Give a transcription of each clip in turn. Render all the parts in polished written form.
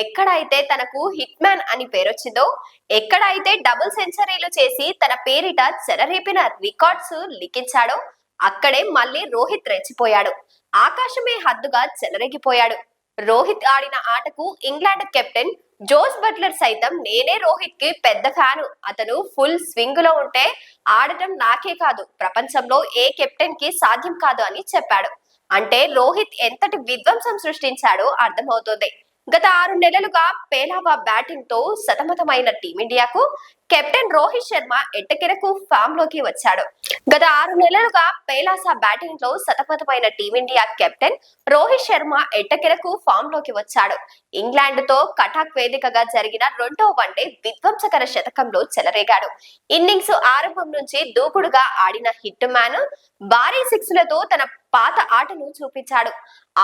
ఎక్కడైతే తనకు hit man అని పేరొచ్చిందో, ఎక్కడైతే డబుల్ సెంచరీలు చేసి తన పేరిట చెలరేపిన రికార్డ్స్ లిఖించాడో, అక్కడే మళ్ళీ రోహిత్ రెచ్చిపోయాడు. ఆకాశమే హద్దుగా చెలరేగిపోయాడు. రోహిత్ ఆడిన ఆటకు ఇంగ్లాండ్ కెప్టెన్ జోస్ బట్లర్ సైతం నేనే రోహిత్ కి పెద్ద ఫ్యాను, అతను ఫుల్ స్వింగ్ లో ఉంటే ఆడటం నాకే కాదు ప్రపంచంలో ఏ కెప్టెన్ కి సాధ్యం కాదు అని చెప్పాడు. అంటే రోహిత్ ఎంతటి విధ్వంసం సృష్టించాడో అర్థమవుతోంది. గత 6 నెలలుగా పేలావా బ్యాటింగ్ తో సతమతమైన టీమిండియాకు కెప్టెన్ రోహిత్ శర్మ ఎట్టకెలకు ఫామ్ లోకి వచ్చాడు. గత 6 నెలలుగా పేలాసా బ్యాటింగ్ లో సతమతమైన టీమిండియా కెప్టెన్ రోహిత్ శర్మ ఎట్టకెలకు ఫామ్ లోకి వచ్చాడు. ఇంగ్లాండ్ తో కటాక్ వేదికగా జరిగిన రెండో వన్డే విధ్వంసకర శతకంలో చెలరేగాడు. ఇన్నింగ్స్ ఆరంభం నుంచి దూకుడుగా ఆడిన హిట్ మ్యాన్ భారీ సిక్స్లతో తన పాత ఆటను చూపించాడు.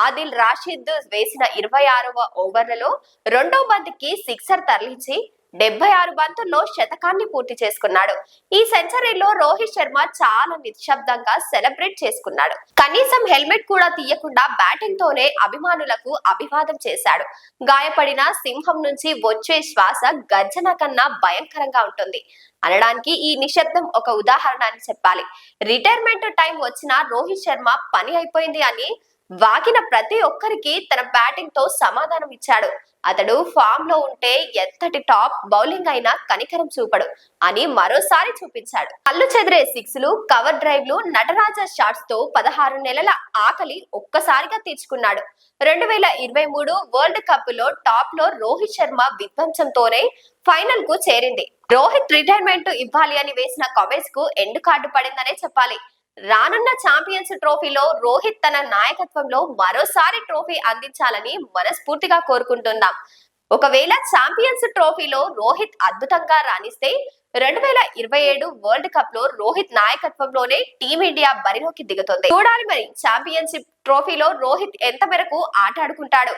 ఆదిల్ రాషిద్ వేసిన 26వ ఓవర్లలో రెండో బంతికి సిక్సర్ తరలించి 76 బంతుల్లో శతకాన్ని పూర్తి చేసుకున్నాడు. ఈ సెంచరీలో రోహిత్ శర్మ చాలా నిశ్శబ్దంగా సెలబ్రేట్ చేసుకున్నాడు. కనీసం హెల్మెట్ కూడా తీయకుండా బ్యాటింగ్ తోనే అభిమానులకు అభివాదం చేశాడు. గాయపడిన సింహం నుంచి వచ్చే శ్వాస గర్జన కన్నా భయంకరంగా ఉంటుంది అనడానికి ఈ నిశ్శబ్దం ఒక ఉదాహరణ అని చెప్పాలి. రిటైర్మెంట్ టైం వచ్చిన రోహిత్ శర్మ పని అయిపోయింది అని వాకిన ప్రతి ఒక్కరికి తన బ్యాటింగ్ తో సమాధానం ఇచ్చాడు. అతడు ఫామ్ లో ఉంటే ఎంతటి టాప్ బౌలింగ్ అయినా కనికరం చూపడు అని మరోసారి చూపించాడు. కళ్ళు చెదిరే సిక్స్లు, కవర్ డ్రైవ్లు, నటరాజ షాట్స్ తో 16 నెలల ఆకలి ఒక్కసారిగా తీర్చుకున్నాడు. 2023 వరల్డ్ కప్ లో టాప్ లో రోహిత్ శర్మ విధ్వంసంతోనే ఫైనల్ కు చేరింది. రోహిత్ రిటైర్మెంట్ ఇవ్వాలి అని వేసిన కామెంట్స్ కు ఎండ్ కార్డు పడిందనే చెప్పాలి. రానున్న ఛాంపియన్స్ ట్రోఫీలో రోహిత్ తన నాయకత్వంలో మరోసారి ట్రోఫీ అందించాలని మనస్ఫూర్తిగా కోరుకుంటున్నాం. ఒకవేళ ఛాంపియన్స్ ట్రోఫీలో రోహిత్ అద్భుతంగా రాణిస్తే 2027 వరల్డ్ కప్ లో రోహిత్ నాయకత్వంలోనే టీమిండియా బరిలోకి దిగుతుంది. చూడాలి మరి ఛాంపియన్షిప్ ట్రోఫీలో రోహిత్ ఎంత మేరకు ఆట ఆడుకుంటాడు.